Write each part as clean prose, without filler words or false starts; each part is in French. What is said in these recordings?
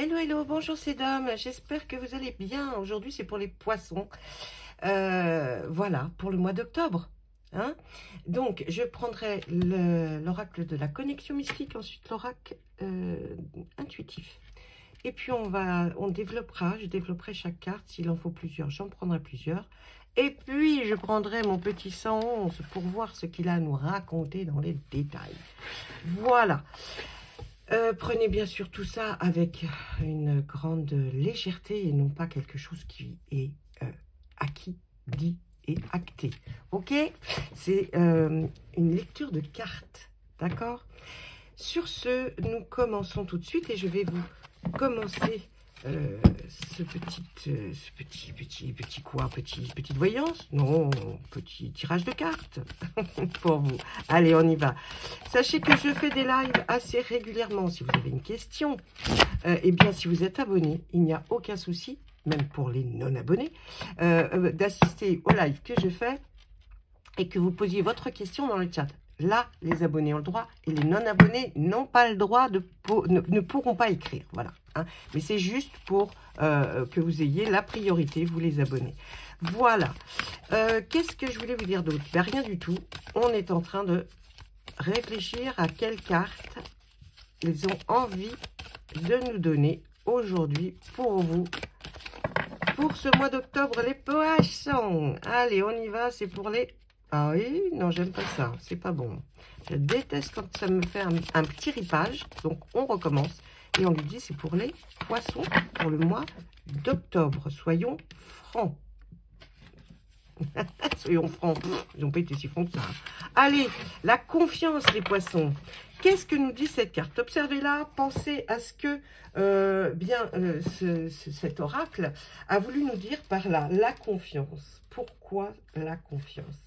Hello, hello, bonjour c'est Dom, j'espère que vous allez bien. Aujourd'hui c'est pour les poissons, voilà, pour le mois d'octobre. Hein, donc je prendrai l'oracle de la connexion mystique, ensuite l'oracle intuitif. Et puis je développerai chaque carte, s'il en faut plusieurs, j'en prendrai plusieurs. Et puis je prendrai mon petit 111 pour voir ce qu'il a à nous raconter dans les détails. Voilà. Prenez bien sûr tout ça avec une grande légèreté et non pas quelque chose qui est acquis, dit et acté. Ok? C'est une lecture de cartes. D'accord? Sur ce, nous commençons tout de suite et je vais vous commencer petite voyance, non, petit tirage de cartes pour vous. Allez, on y va. Sachez que je fais des lives assez régulièrement. Si vous avez une question, eh bien, si vous êtes abonné, il n'y a aucun souci, même pour les non-abonnés, d'assister au live que je fais et que vous posiez votre question dans le chat. Là, les abonnés ont le droit et les non-abonnés n'ont pas le droit, ne pourront pas écrire. Voilà. Hein. Mais c'est juste pour que vous ayez la priorité, vous les abonnés. Voilà. Qu'est-ce que je voulais vous dire d'autre? Ben, rien du tout. On est en train de réfléchir à quelle carte ils ont envie de nous donner aujourd'hui pour vous. Pour ce mois d'octobre, les poissons. Allez, on y va. C'est pour les... Ah oui, non, j'aime pas ça. C'est pas bon. Je déteste quand ça me fait un petit ripage. Donc, on recommence. Et on lui dit, c'est pour les poissons pour le mois d'octobre. Soyons francs. Soyons francs. Ils n'ont pas été si francs que ça. Allez, la confiance, les poissons. Qu'est-ce que nous dit cette carte? Observez-la, pensez à ce que cet oracle a voulu nous dire par là. La confiance. Pourquoi la confiance?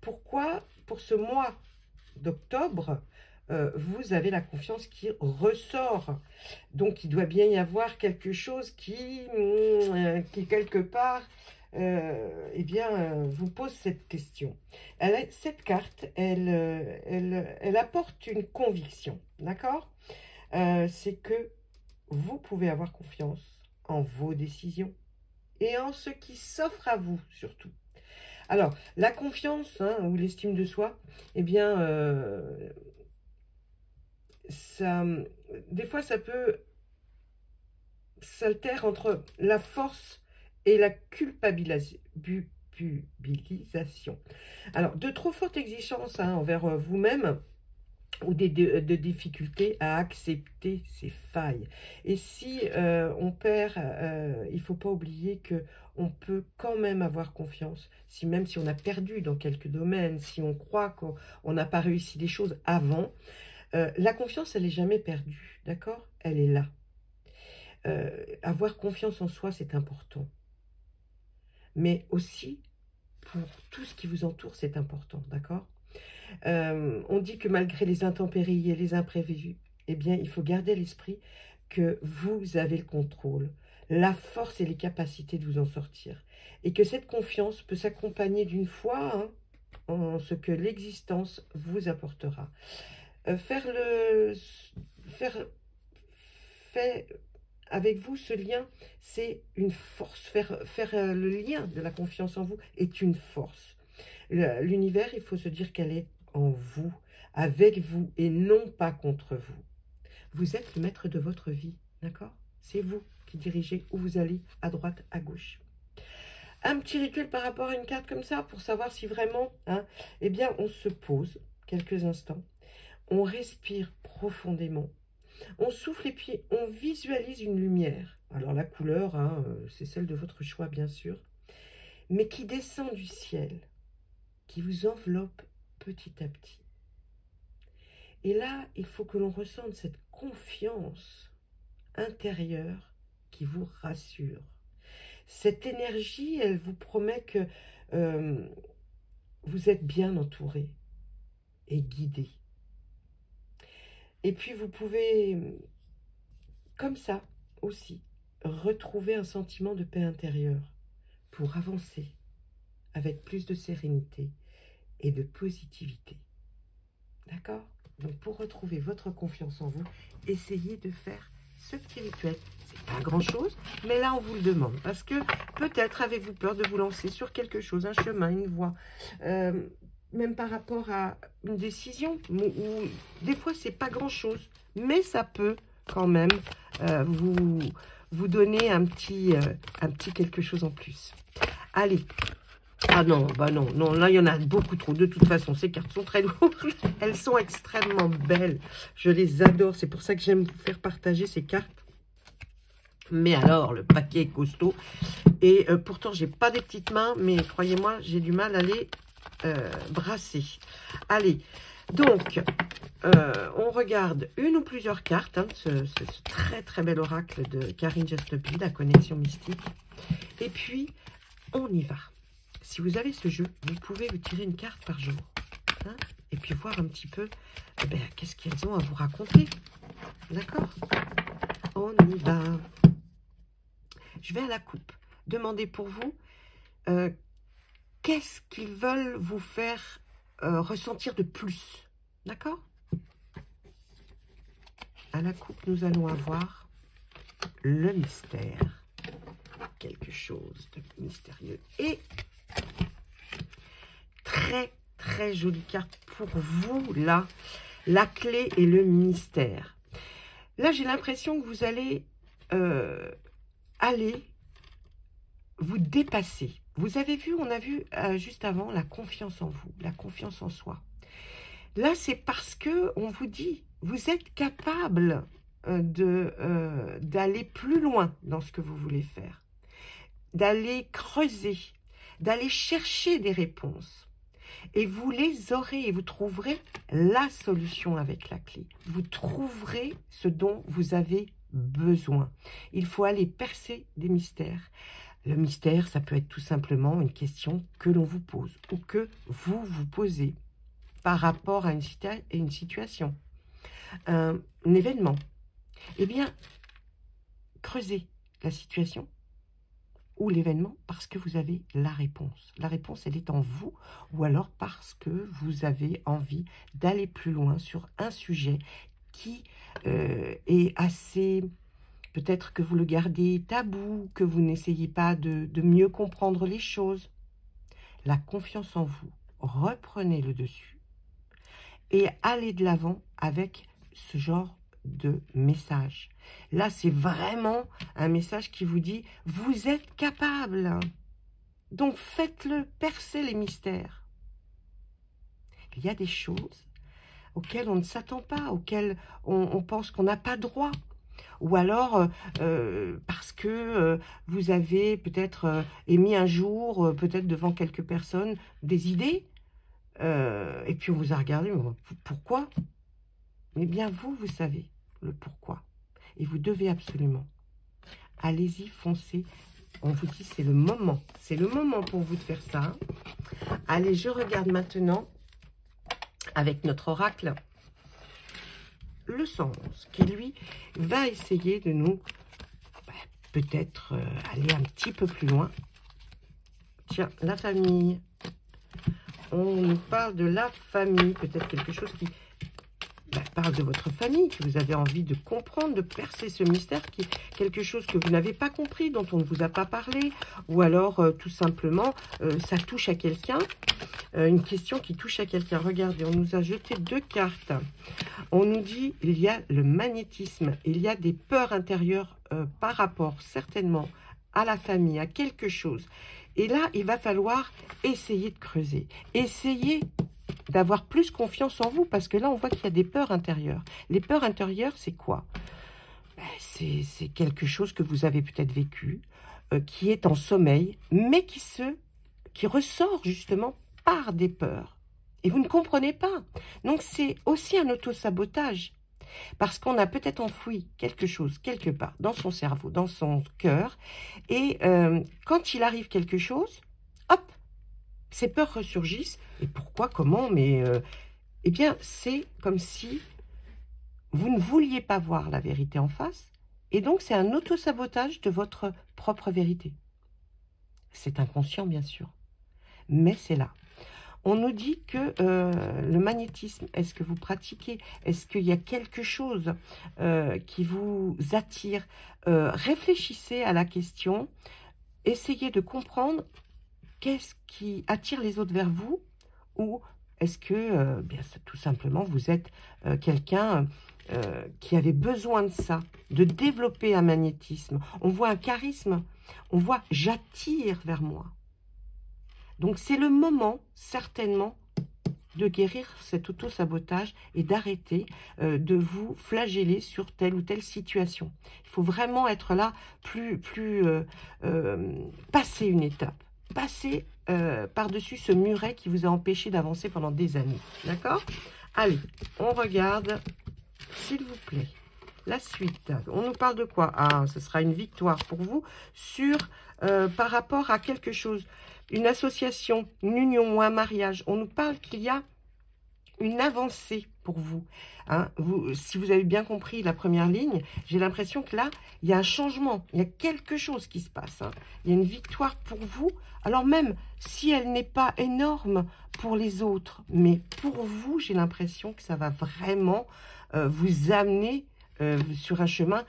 Pourquoi, pour ce mois d'octobre, vous avez la confiance qui ressort? Donc, il doit bien y avoir quelque chose qui quelque part, vous pose cette question. Cette carte, elle apporte une conviction, d'accord? C'est que vous pouvez avoir confiance en vos décisions et en ce qui s'offre à vous, surtout. Alors, la confiance ou l'estime de soi, eh bien, des fois, ça peut s'altérer entre la force et la culpabilisation. Alors, de trop fortes exigences envers vous-même ou de difficultés à accepter ses failles. Et si on perd, il ne faut pas oublier que on peut quand même avoir confiance, même si on a perdu dans quelques domaines, si on croit qu'on n'a pas réussi des choses avant, la confiance, elle n'est jamais perdue, d'accord? Elle est là. Avoir confiance en soi, c'est important. Mais aussi, pour tout ce qui vous entoure, c'est important, d'accord? On dit que malgré les intempéries et les imprévus, eh bien, il faut garder à l'esprit que vous avez le contrôle, la force et les capacités de vous en sortir. Et que cette confiance peut s'accompagner d'une foi en ce que l'existence vous apportera. Faire avec vous ce lien, c'est une force. Faire le lien de la confiance en vous est une force. L'univers, il faut se dire qu'elle est en vous, avec vous et non pas contre vous. Vous êtes le maître de votre vie, d'accord? C'est vous qui dirigez où vous allez, à droite, à gauche. Un petit rituel par rapport à une carte comme ça, pour savoir si vraiment, eh bien, on se pose quelques instants, on respire profondément, on souffle et puis on visualise une lumière. Alors la couleur, c'est celle de votre choix, bien sûr, mais qui descend du ciel, qui vous enveloppe petit à petit. Et là, il faut que l'on ressente cette confiance intérieure qui vous rassure. Cette énergie, elle vous promet que vous êtes bien entouré et guidé. Et puis vous pouvez, comme ça aussi, retrouver un sentiment de paix intérieure pour avancer avec plus de sérénité et de positivité. D'accord? Donc, pour retrouver votre confiance en vous, essayez de faire ce petit rituel pas grand-chose, mais là, on vous le demande. Parce que peut-être avez-vous peur de vous lancer sur quelque chose, un chemin, une voie, même par rapport à une décision. Ou des fois, c'est pas grand-chose, mais ça peut quand même vous donner un petit quelque chose en plus. Allez. Ah non, bah non, non, là, il y en a beaucoup trop. De toute façon, ces cartes sont très lourdes. Elles sont extrêmement belles. Je les adore. C'est pour ça que j'aime vous faire partager ces cartes. Mais alors, le paquet est costaud. Et pourtant, j'ai pas des petites mains, mais croyez-moi, j'ai du mal à les brasser. Allez, donc, on regarde une ou plusieurs cartes. Hein, ce très très bel oracle de Karine Jastopi, la connexion mystique. Et puis, on y va. Si vous avez ce jeu, vous pouvez vous tirer une carte par jour. Hein, et puis voir un petit peu qu'est-ce qu'elles ont à vous raconter. D'accord? On y va. Je vais à la coupe. Demandez pour vous qu'est-ce qu'ils veulent vous faire ressentir de plus. D'accord? À la coupe, nous allons avoir le mystère. Quelque chose de mystérieux. Et très, très jolie carte pour vous, là. La clé et le mystère. Là, j'ai l'impression que vous allez vous dépasser. Vous avez vu, on a vu juste avant la confiance en vous, la confiance en soi. Là, c'est parce que on vous dit, vous êtes capable d'aller plus loin dans ce que vous voulez faire, d'aller creuser, d'aller chercher des réponses. Et vous les aurez et vous trouverez la solution avec la clé. Vous trouverez ce dont vous avez besoin. Il faut aller percer des mystères. Le mystère, ça peut être tout simplement une question que l'on vous pose ou que vous vous posez par rapport à une situation, un événement. Eh bien, creusez la situation ou l'événement parce que vous avez la réponse. La réponse, elle est en vous, ou alors parce que vous avez envie d'aller plus loin sur un sujet qui est assez... Peut-être que vous le gardez tabou, que vous n'essayez pas de mieux comprendre les choses. La confiance en vous, reprenez le dessus et allez de l'avant avec ce genre de message. Là, c'est vraiment un message qui vous dit « Vous êtes capable ». Donc, faites-le, percez les mystères. Il y a des choses auxquelles on ne s'attend pas, auxquelles on pense qu'on n'a pas droit. Ou alors, parce que vous avez peut-être émis un jour, peut-être devant quelques personnes, des idées, et puis on vous a regardé, mais pourquoi? Eh bien, vous savez le pourquoi. Et vous devez absolument. Allez-y, foncez. On vous dit, c'est le moment. C'est le moment pour vous de faire ça. Allez, je regarde maintenant, avec notre oracle, le sens, qui lui va essayer de nous peut-être aller un petit peu plus loin. Tiens, la famille. On nous parle de la famille, peut-être quelque chose qui parle de votre famille, que vous avez envie de comprendre, de percer ce mystère, qui est quelque chose que vous n'avez pas compris, dont on ne vous a pas parlé, ou alors tout simplement, ça touche à quelqu'un, une question qui touche à quelqu'un. Regardez, on nous a jeté 2 cartes. On nous dit, il y a le magnétisme, il y a des peurs intérieures par rapport certainement à la famille, à quelque chose. Et là, il va falloir essayer de creuser, essayer d'avoir plus confiance en vous, parce que là, on voit qu'il y a des peurs intérieures. Les peurs intérieures, c'est quoi? C'est quelque chose que vous avez peut-être vécu, qui est en sommeil, mais qui ressort justement par des peurs. Et vous ne comprenez pas. Donc, c'est aussi un auto-sabotage. Parce qu'on a peut-être enfoui quelque chose, quelque part, dans son cerveau, dans son cœur. Et quand il arrive quelque chose, hop, ces peurs ressurgissent. Et pourquoi, comment, mais... eh bien, c'est comme si vous ne vouliez pas voir la vérité en face. Et donc, c'est un auto-sabotage de votre propre vérité. C'est inconscient, bien sûr. Mais c'est là. On nous dit que le magnétisme, est-ce que vous pratiquez? Est-ce qu'il y a quelque chose qui vous attire? Réfléchissez à la question. Essayez de comprendre qu'est-ce qui attire les autres vers vous, ou est-ce que bien, tout simplement vous êtes quelqu'un qui avait besoin de ça, de développer un magnétisme. On voit un charisme, on voit j'attire vers moi. Donc c'est le moment certainement de guérir cet auto-sabotage et d'arrêter de vous flageller sur telle ou telle situation. Il faut vraiment être là, passer une étape, passer par-dessus ce muret qui vous a empêché d'avancer pendant des années. D'accord? Allez, on regarde, s'il vous plaît, la suite. On nous parle de quoi? Ah, ce sera une victoire pour vous sur par rapport à quelque chose. Une association, une union ou un mariage. On nous parle qu'il y a une avancée pour vous. Hein. Si vous avez bien compris la première ligne, j'ai l'impression que là, il y a un changement. Il y a quelque chose qui se passe. Hein. Il y a une victoire pour vous. Alors même si elle n'est pas énorme pour les autres, mais pour vous, j'ai l'impression que ça va vraiment vous amener sur un chemin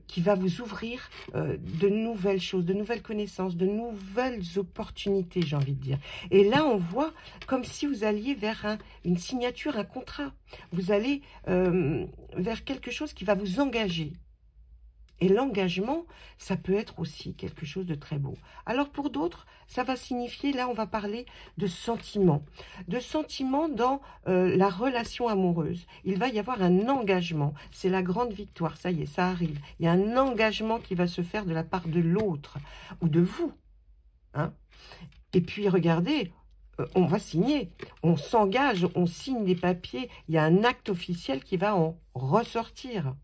qui va vous ouvrir de nouvelles choses, de nouvelles connaissances, de nouvelles opportunités, j'ai envie de dire. Et là, on voit comme si vous alliez vers une signature, un contrat. Vous allez vers quelque chose qui va vous engager. Et l'engagement, ça peut être aussi quelque chose de très beau. Alors pour d'autres, ça va signifier, là on va parler de sentiments. De sentiments dans la relation amoureuse. Il va y avoir un engagement. C'est la grande victoire, ça y est, ça arrive. Il y a un engagement qui va se faire de la part de l'autre ou de vous. Hein? Et puis regardez, on va signer, on s'engage, on signe des papiers. Il y a un acte officiel qui va en ressortir.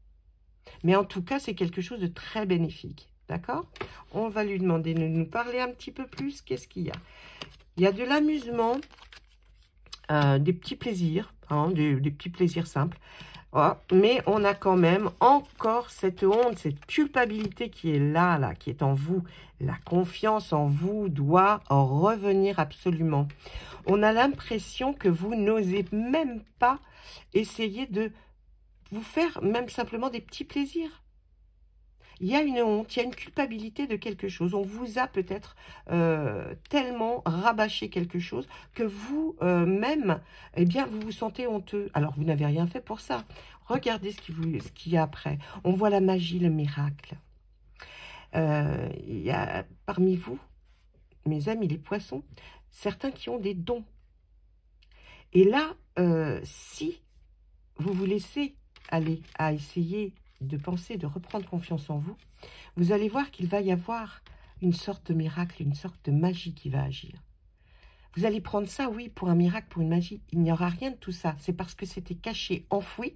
Mais en tout cas, c'est quelque chose de très bénéfique. D'accord? On va lui demander de nous parler un petit peu plus. Qu'est-ce qu'il y a? Il y a de l'amusement, des petits plaisirs, hein, des petits plaisirs simples. Oh, mais on a quand même encore cette honte, cette culpabilité qui est là, qui est en vous. La confiance en vous doit revenir absolument. On a l'impression que vous n'osez même pas essayer de vous faire même simplement des petits plaisirs. Il y a une honte, il y a une culpabilité de quelque chose. On vous a peut-être tellement rabâché quelque chose que vous-même, eh bien, vous vous sentez honteux. Alors, vous n'avez rien fait pour ça. Regardez ce qu'il y a après. On voit la magie, le miracle. Il y a parmi vous, mes amis les poissons, certains qui ont des dons. Et là, si vous vous laissez aller à essayer de penser, de reprendre confiance en vous, vous allez voir qu'il va y avoir une sorte de miracle, une sorte de magie qui va agir. Vous allez prendre ça, oui, pour un miracle, pour une magie. Il n'y aura rien de tout ça. C'est parce que c'était caché, enfoui,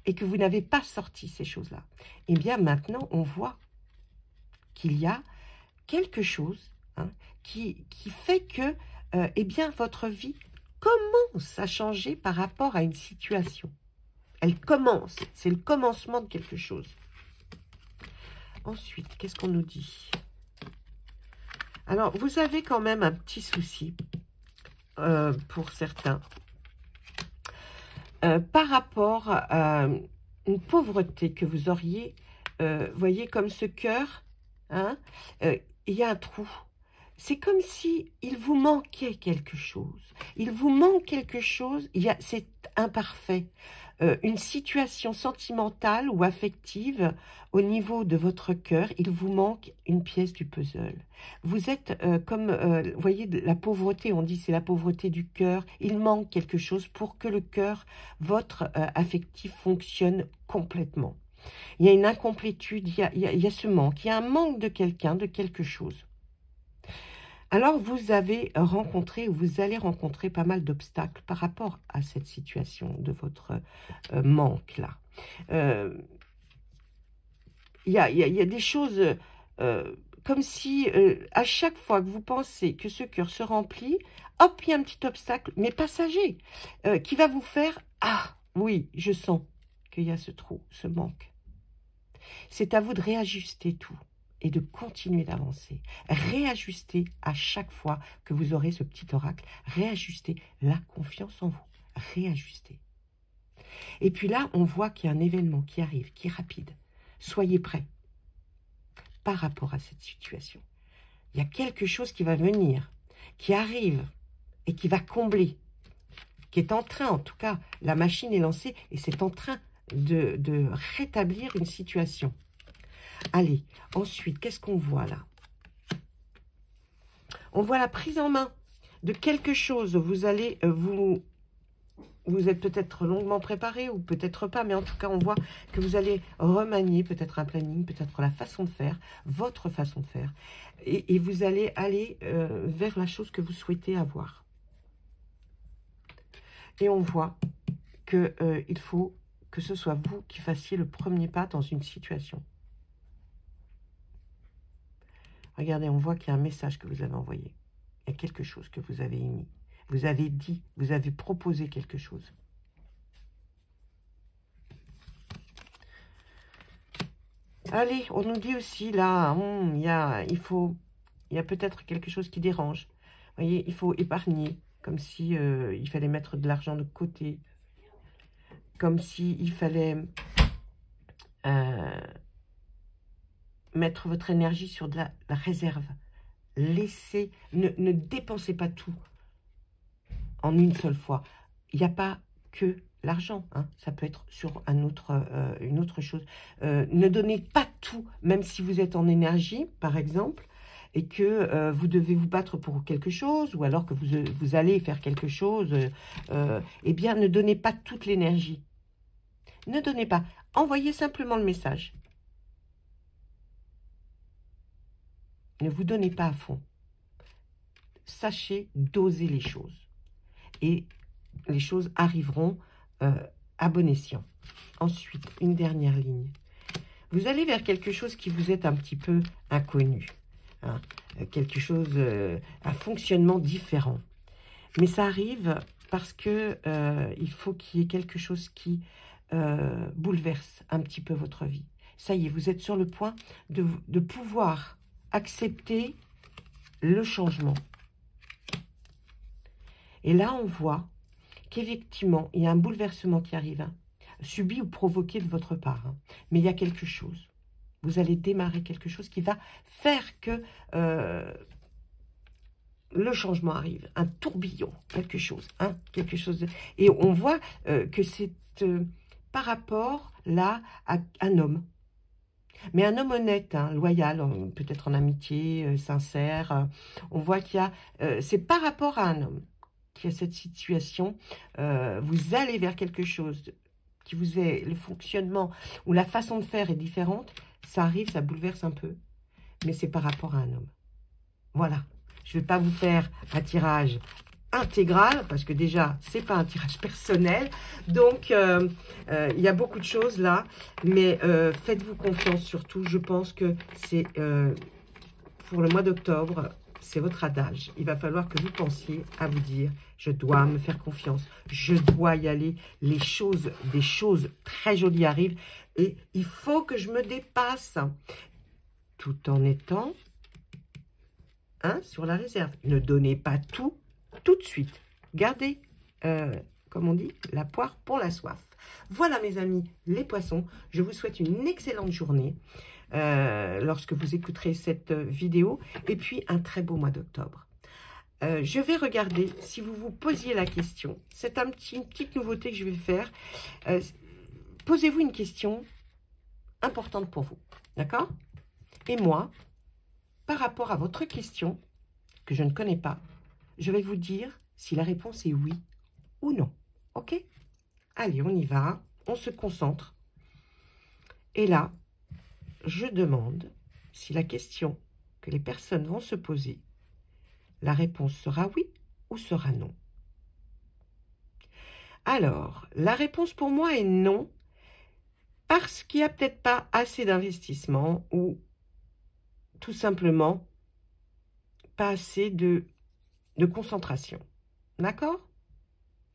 et que vous n'avez pas sorti ces choses-là. Eh bien, maintenant, on voit qu'il y a quelque chose qui fait que, eh bien, votre vie commence à changer par rapport à une situation. Elle commence, c'est le commencement de quelque chose. Ensuite, qu'est-ce qu'on nous dit? Alors, vous avez quand même un petit souci, pour certains, par rapport à une pauvreté que vous auriez, voyez, comme ce cœur, hein, il y a un trou. C'est comme si il vous manquait quelque chose. Il vous manque quelque chose, c'est imparfait. Une situation sentimentale ou affective au niveau de votre cœur, il vous manque une pièce du puzzle. Vous êtes comme, vous voyez, la pauvreté, on dit c'est la pauvreté du cœur. Il manque quelque chose pour que le cœur, votre affectif, fonctionne complètement. Il y a une incomplétude, il y a ce manque, il y a un manque de quelqu'un, de quelque chose. Alors, vous avez rencontré ou vous allez rencontrer pas mal d'obstacles par rapport à cette situation de votre manque-là. Il y a des choses comme si à chaque fois que vous pensez que ce cœur se remplit, hop, il y a un petit obstacle, mais passager, qui va vous faire « Ah, oui, je sens qu'il y a ce trou, ce manque ». C'est à vous de réajuster tout. et de continuer d'avancer. Réajuster à chaque fois que vous aurez ce petit oracle. Réajuster la confiance en vous. Réajuster. Et puis là, on voit qu'il y a un événement qui arrive, qui est rapide. Soyez prêts par rapport à cette situation. Il y a quelque chose qui va venir, qui arrive et qui va combler, qui est en train, en tout cas, la machine est lancée et c'est en train de rétablir une situation. Allez, ensuite, qu'est-ce qu'on voit là? On voit la prise en main de quelque chose. Vous allez vous êtes peut-être longuement préparé ou peut-être pas, mais en tout cas, on voit que vous allez remanier peut-être un planning, peut-être la façon de faire, votre façon de faire. Et vous allez aller vers la chose que vous souhaitez avoir. Et on voit qu'il faut que ce soit vous qui fassiez le premier pas dans une situation. Regardez, on voit qu'il y a un message que vous avez envoyé. Il y a quelque chose que vous avez émis. Vous avez dit, vous avez proposé quelque chose. Allez, on nous dit aussi là, il y a peut-être quelque chose qui dérange. Vous voyez, il faut épargner, comme si il fallait mettre de l'argent de côté, comme si il fallait mettre votre énergie sur de la réserve. Laissez, ne dépensez pas tout en une seule fois. Il n'y a pas que l'argent, hein. Ça peut être sur une autre chose. Ne donnez pas tout, même si vous êtes en énergie, par exemple, et que vous devez vous battre pour quelque chose, ou alors que vous allez faire quelque chose, eh bien, ne donnez pas toute l'énergie. Ne donnez pas. Envoyez simplement le message. Ne vous donnez pas à fond. Sachez doser les choses. Et les choses arriveront à bon escient. Ensuite, une dernière ligne. Vous allez vers quelque chose qui vous est un petit peu inconnu. Hein, quelque chose, un fonctionnement différent. Mais ça arrive parce que il faut qu'il y ait quelque chose qui bouleverse un petit peu votre vie. Ça y est, vous êtes sur le point de pouvoir accepter le changement. Et là, on voit qu'effectivement, il y a un bouleversement qui arrive, hein, subi ou provoqué de votre part. Hein, mais il y a quelque chose. Vous allez démarrer quelque chose qui va faire que le changement arrive. Un tourbillon, quelque chose. Hein, quelque chose de... Et on voit que c'est par rapport là à un homme. Mais un homme honnête, hein, loyal, peut-être en amitié, sincère. On voit qu'il y a... c'est par rapport à un homme qui a cette situation. Vous allez vers quelque chose qui vous est... Le fonctionnement ou la façon de faire est différente. Ça arrive, ça bouleverse un peu. Mais c'est par rapport à un homme. Voilà. Je ne vais pas vous faire un tirage intégral, parce que déjà, ce n'est pas un tirage personnel. Donc, il y a beaucoup de choses là. Mais faites-vous confiance surtout. Je pense que c'est pour le mois d'octobre, c'est votre adage. Il va falloir que vous pensiez à vous dire, je dois me faire confiance. Je dois y aller. Des choses très jolies arrivent. Et il faut que je me dépasse. Tout en étant sur la réserve. Ne donnez pas tout de suite. Gardez, comme on dit, la poire pour la soif. Voilà mes amis, les poissons. Je vous souhaite une excellente journée lorsque vous écouterez cette vidéo. Et puis un très beau mois d'octobre. Je vais regarder si vous vous posiez la question. C'est une petite nouveauté que je vais faire. Posez-vous une question importante pour vous. D'accord? Et moi, par rapport à votre question, que je ne connais pas, je vais vous dire si la réponse est oui ou non. Ok? Allez, on y va. On se concentre. Et là, je demande si la question que les personnes vont se poser, la réponse sera oui ou sera non. Alors, la réponse pour moi est non, parce qu'il n'y a peut-être pas assez d'investissement ou tout simplement pas assez de concentration. D'accord?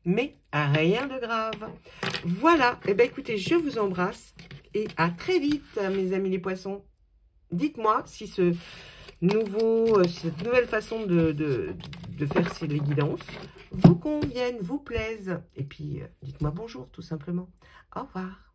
Mais rien de grave. Voilà. Eh bien, écoutez, je vous embrasse et à très vite, mes amis les poissons. Dites-moi si cette nouvelle façon de faire les guidances vous conviennent, vous plaisent. Et puis, dites-moi bonjour, tout simplement. Au revoir.